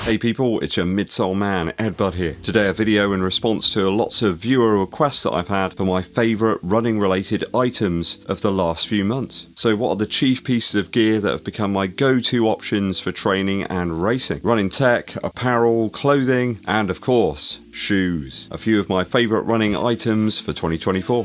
Hey people, it's your midsole man, Eddbud here. Today a video in response to lots of viewer requests that I've had for my favourite running related items of the last few months. So what are the chief pieces of gear that have become my go-to options for training and racing? Running tech, apparel, clothing, and of course, shoes. A few of my favourite running items for 2024.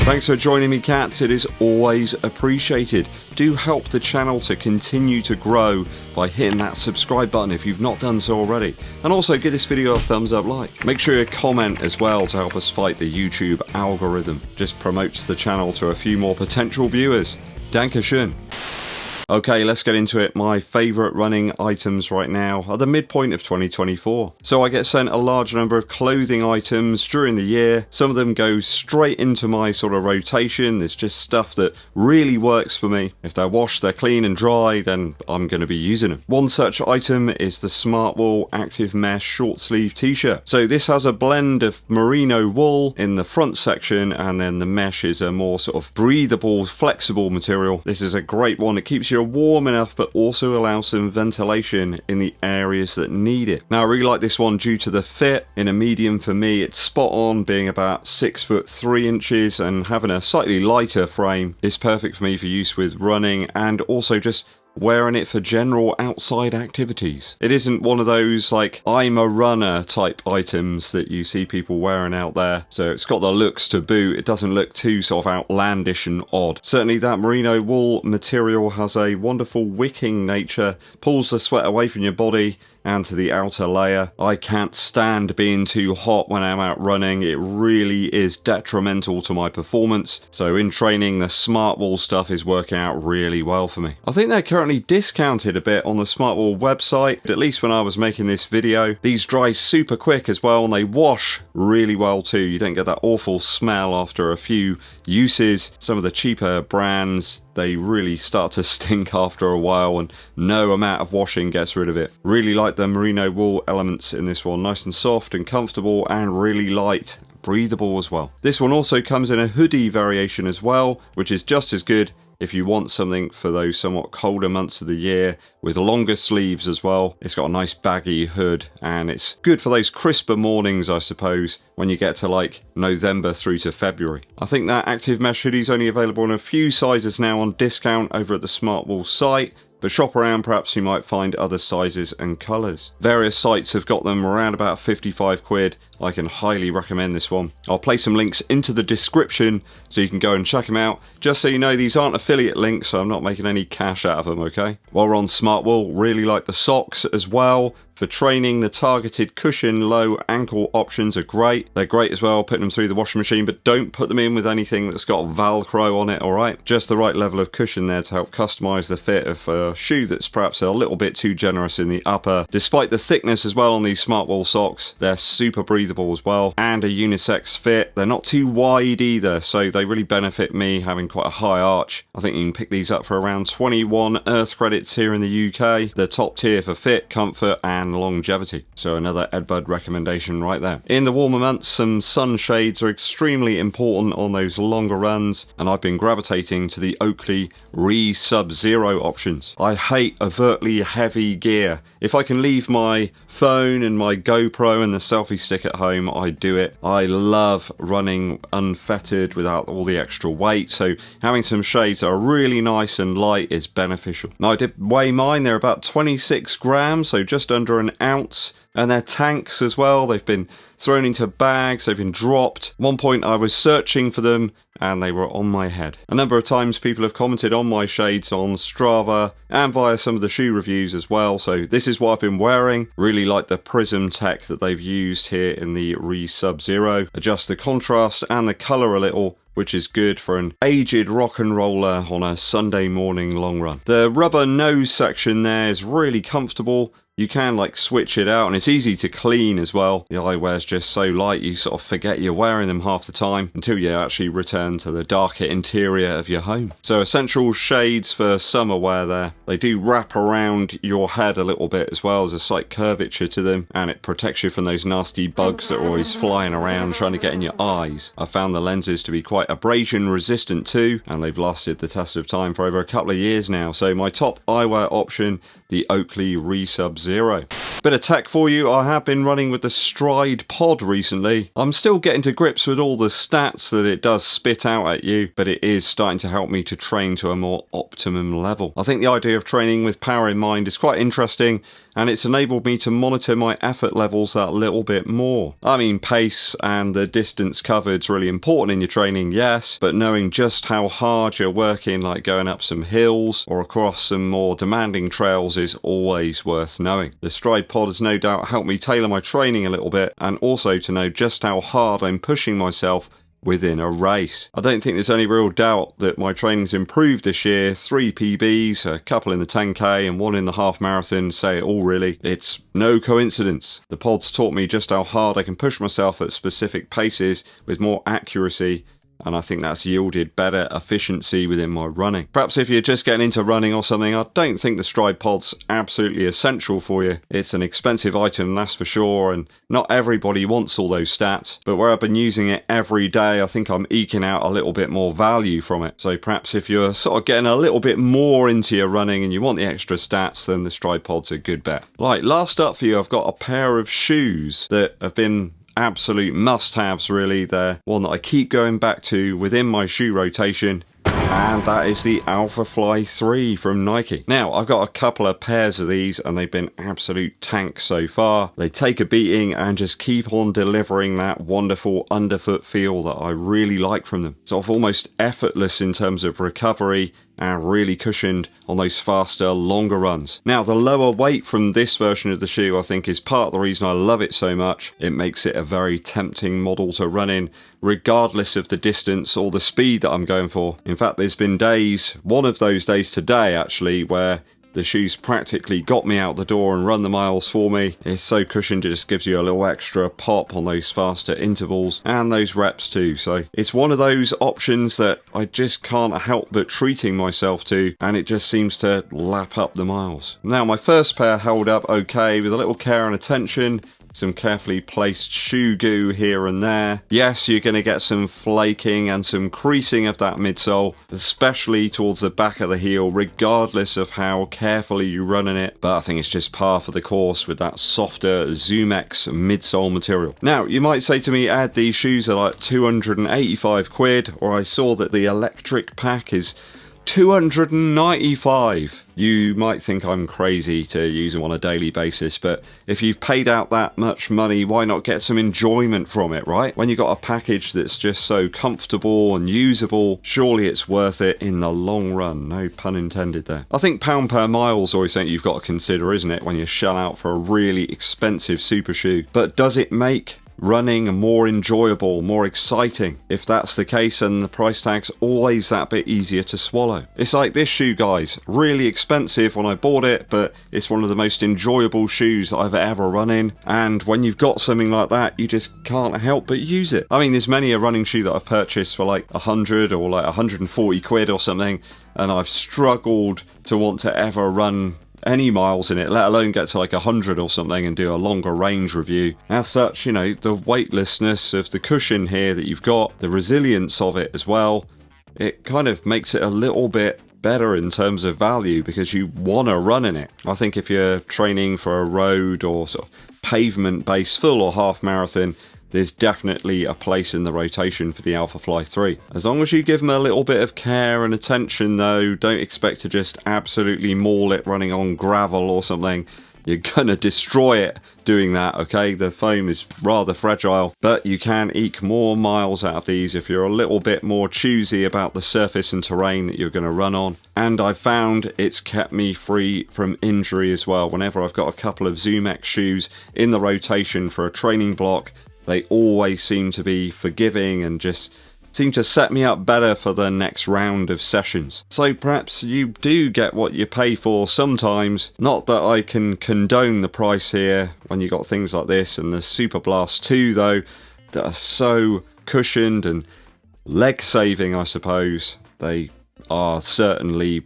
Thanks for joining me, cats. It is always appreciated. Do help the channel to continue to grow by hitting that subscribe button if you've not done so already. And also give this video a thumbs up like. Make sure you comment as well to help us fight the YouTube algorithm. Just promotes the channel to a few more potential viewers. Dankeschön. Okay, let's get into it. My favourite running items right now are the midpoint of 2024. So I get sent a large number of clothing items during the year. Some of them go straight into my sort of rotation. It's just stuff that really works for me. If they're washed, they're clean and dry, then I'm going to be using them. One such item is the Smartwool Active Mesh Short Sleeve T-shirt. So this has a blend of merino wool in the front section, and then the mesh is a more sort of breathable, flexible material. This is a great one. It keeps you warm enough but also allows some ventilation in the areas that need it. Now I really like this one due to the fit. In a medium for me it's spot on, being about 6'3" and having a slightly lighter frame is perfect for me for use with running and also just wearing it for general outside activities. It isn't one of those like I'm a runner type items that you see people wearing out there, so it's got the looks to boot. It doesn't look too sort of outlandish and odd. Certainly that merino wool material has a wonderful wicking nature, pulls the sweat away from your body and to the outer layer. I can't stand being too hot when I'm out running. It really is detrimental to my performance. So in training, the Smartwool stuff is working out really well for me. I think they're currently discounted a bit on the Smartwool website, at least when I was making this video. These dry super quick as well, and they wash really well too. You don't get that awful smell after a few uses. Some of the cheaper brands, they really start to stink after a while and no amount of washing gets rid of it. Really like the merino wool elements in this one. Nice and soft and comfortable and really light. Breathable as well. This one also comes in a hoodie variation as well, which is just as good if you want something for those somewhat colder months of the year with longer sleeves as well. It's got a nice baggy hood and it's good for those crisper mornings, I suppose, when you get to like November through to February. I think that active mesh hoodie is only available in a few sizes now on discount over at the Smartwool site, but shop around, perhaps you might find other sizes and colours. Various sites have got them around about 55 quid. I can highly recommend this one. I'll place some links into the description so you can go and check them out. Just so you know, these aren't affiliate links, so I'm not making any cash out of them, okay? While we're on Smartwool, really like the socks as well. For training, the targeted cushion low ankle options are great. They're great as well, putting them through the washing machine, but don't put them in with anything that's got Velcro on it, alright? Just the right level of cushion there to help customise the fit of a shoe that's perhaps a little bit too generous in the upper. Despite the thickness as well on these Smartwool socks, they're super breathable as well and a unisex fit. They're not too wide either, so they really benefit me having quite a high arch. I think you can pick these up for around 21 Earth credits here in the UK. They're top tier for fit, comfort and longevity. So another Eddbud recommendation right there. In the warmer months, some sunshades are extremely important on those longer runs, and I've been gravitating to the Oakley Sub-Zero options. I hate overtly heavy gear. If I can leave my phone and my GoPro and the selfie stick at home, I do it. I love running unfettered without all the extra weight, so having some shades that are really nice and light is beneficial. Now I did weigh mine, they're about 26 grams, so just under an ounce. And they're tanks as well. They've been thrown into bags, they've been dropped. At one point I was searching for them and they were on my head. A number of times people have commented on my shades on Strava and via some of the shoe reviews as well. So this is what I've been wearing. Really like the prism tech that they've used here in the Sub-Zero. Adjust the contrast and the colour a little, which is good for an aged rock and roller on a Sunday morning long run. The rubber nose section there is really comfortable. you can like switch it out, and it's easy to clean as well. The eyewear's just so light you sort of forget you're wearing them half the time until you actually return to the darker interior of your home. So essential shades for summer wear there. They do wrap around your head a little bit as well as a slight curvature to them, and it protects you from those nasty bugs that are always flying around trying to get in your eyes. I found the lenses to be quite abrasion resistant too, and they've lasted the test of time for over a couple of years now. So my top eyewear option, the Oakley Resub Zero. Bit of tech for you, I have been running with the Stryd pod recently. I'm still getting to grips with all the stats that it does spit out at you, but it is starting to help me to train to a more optimum level. I think the idea of training with power in mind is quite interesting, and it's enabled me to monitor my effort levels that little bit more. I mean, pace and the distance covered is really important in your training, yes, but knowing just how hard you're working, like going up some hills or across some more demanding trails, is always worth knowing. The Stryd pod has no doubt helped me tailor my training a little bit, and also to know just how hard I'm pushing myself within a race. I don't think there's any real doubt that my training's improved this year. 3 PBs, a couple in the 10k and 1 in the half marathon say it all really. It's no coincidence. The pod's taught me just how hard I can push myself at specific paces with more accuracy, and I think that's yielded better efficiency within my running. Perhaps if you're just getting into running or something, I don't think the Stryd pod's absolutely essential for you. It's an expensive item, that's for sure, and not everybody wants all those stats, but where I've been using it every day, I think I'm eking out a little bit more value from it. So perhaps if you're sort of getting a little bit more into your running and you want the extra stats, then the Stryd pod's a good bet. Right, last up for you, I've got a pair of shoes that have been absolute must-haves really. They're one that I keep going back to within my shoe rotation, and that is the Alphafly 3 from Nike. Now, I've got a couple of pairs of these and they've been absolute tanks so far. They take a beating and just keep on delivering that wonderful underfoot feel that I really like from them. Sort of almost effortless in terms of recovery and really cushioned on those faster, longer runs. Now, the lower weight from this version of the shoe I think is part of the reason I love it so much. It makes it a very tempting model to run in, regardless of the distance or the speed that I'm going for. In fact, there's been days, one of those days today actually, where the shoes practically got me out the door and run the miles for me. It's so cushioned, it just gives you a little extra pop on those faster intervals and those reps too. So it's one of those options that I just can't help but treating myself to, and it just seems to lap up the miles. Now, my first pair held up okay with a little care and attention. Some carefully placed shoe goo here and there. Yes, you're going to get some flaking and some creasing of that midsole, especially towards the back of the heel, regardless of how carefully you run in it. But I think it's just par for the course with that softer ZoomX midsole material. Now, you might say to me, Ed, these shoes are like 285 quid, or I saw that the electric pack is 295. You might think I'm crazy to use them on a daily basis, but if you've paid out that much money, why not get some enjoyment from it, right? When you've got a package that's just so comfortable and usable, surely it's worth it in the long run. No pun intended there. I think pound per mile is always something you've got to consider, isn't it, when you shell out for a really expensive super shoe. But does it make running more enjoyable, more exciting? If that's the case, then the price tag's always that bit easier to swallow. It's like this shoe, guys. Really expensive when I bought it, but it's one of the most enjoyable shoes that I've ever run in. And when you've got something like that, you just can't help but use it. I mean, there's many a running shoe that I've purchased for like 100 or like 140 quid or something, and I've struggled to want to ever run any miles in it, let alone get to like 100 or something and do a longer range review. As such, you know, the weightlessness of the cushion here that you've got, the resilience of it as well, it kind of makes it a little bit better in terms of value because you want to run in it. I think if you're training for a road or sort of pavement-based full or half marathon, there's definitely a place in the rotation for the Alphafly 3. As long as you give them a little bit of care and attention though, don't expect to just absolutely maul it running on gravel or something. You're gonna destroy it doing that, okay? The foam is rather fragile, but you can eke more miles out of these if you're a little bit more choosy about the surface and terrain that you're gonna run on. And I've found it's kept me free from injury as well. Whenever I've got a couple of ZoomX shoes in the rotation for a training block, they always seem to be forgiving and just seem to set me up better for the next round of sessions. So perhaps you do get what you pay for sometimes. Not that I can condone the price here when you got things like this and the Super Blast 2 though, that are so cushioned and leg saving, I suppose. They are certainly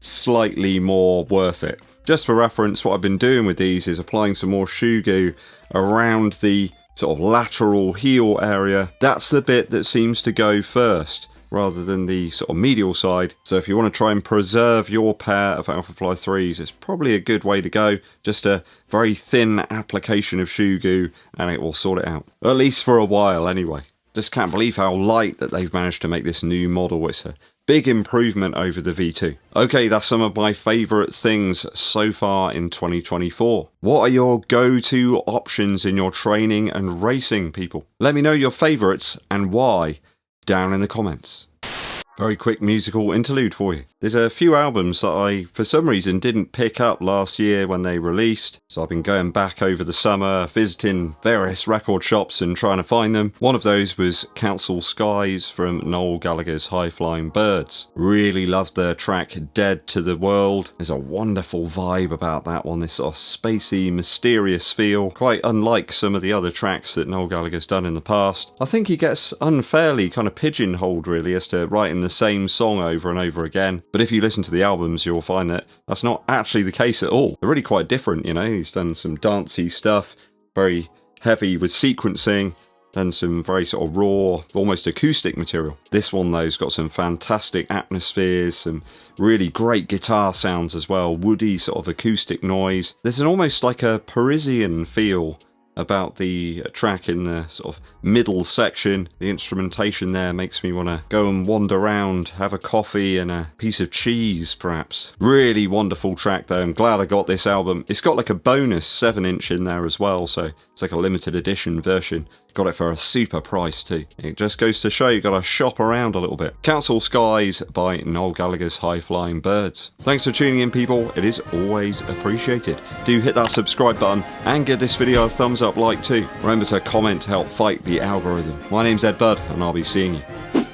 slightly more worth it. Just for reference, what I've been doing with these is applying some more shoe goo around the sort of lateral heel area. That's the bit that seems to go first rather than the sort of medial side. So if you want to try and preserve your pair of Alphafly 3s, it's probably a good way to go. Just a very thin application of shoe goo and it will sort it out. At least for a while anyway. Just can't believe how light that they've managed to make this new model. It's a big improvement over the V2. Okay, that's some of my favourite things so far in 2024. What are your go-to options in your training and racing, people? Let me know your favourites and why down in the comments. Very quick musical interlude for you. There's a few albums that I, for some reason, didn't pick up last year when they released. So I've been going back over the summer, visiting various record shops and trying to find them. One of those was Council Skies from Noel Gallagher's High Flying Birds. Really loved their track Dead to the World. There's a wonderful vibe about that one, this sort of spacey, mysterious feel. Quite unlike some of the other tracks that Noel Gallagher's done in the past. I think he gets unfairly kind of pigeonholed really as to writing the same song over and over again. But if you listen to the albums, you'll find that that's not actually the case at all. They're really quite different, you know. He's done some dancey stuff, very heavy with sequencing, done some very sort of raw, almost acoustic material. This one, though, has got some fantastic atmospheres, some really great guitar sounds as well, woody sort of acoustic noise. There's an almost like a Parisian feel about the track in the sort of middle section. The instrumentation there makes me want to go and wander around, have a coffee and a piece of cheese perhaps. Really wonderful track though. I'm glad I got this album. It's got like a bonus 7-inch in there as well, so it's like a limited edition version. Got it for a super price too. It just goes to show you got to shop around a little bit. Council Skies by Noel Gallagher's High Flying Birds. Thanks for tuning in, people. It is always appreciated. Do hit that subscribe button and give this video a thumbs up like too. Remember to comment to help fight the algorithm. My name's Eddbud and I'll be seeing you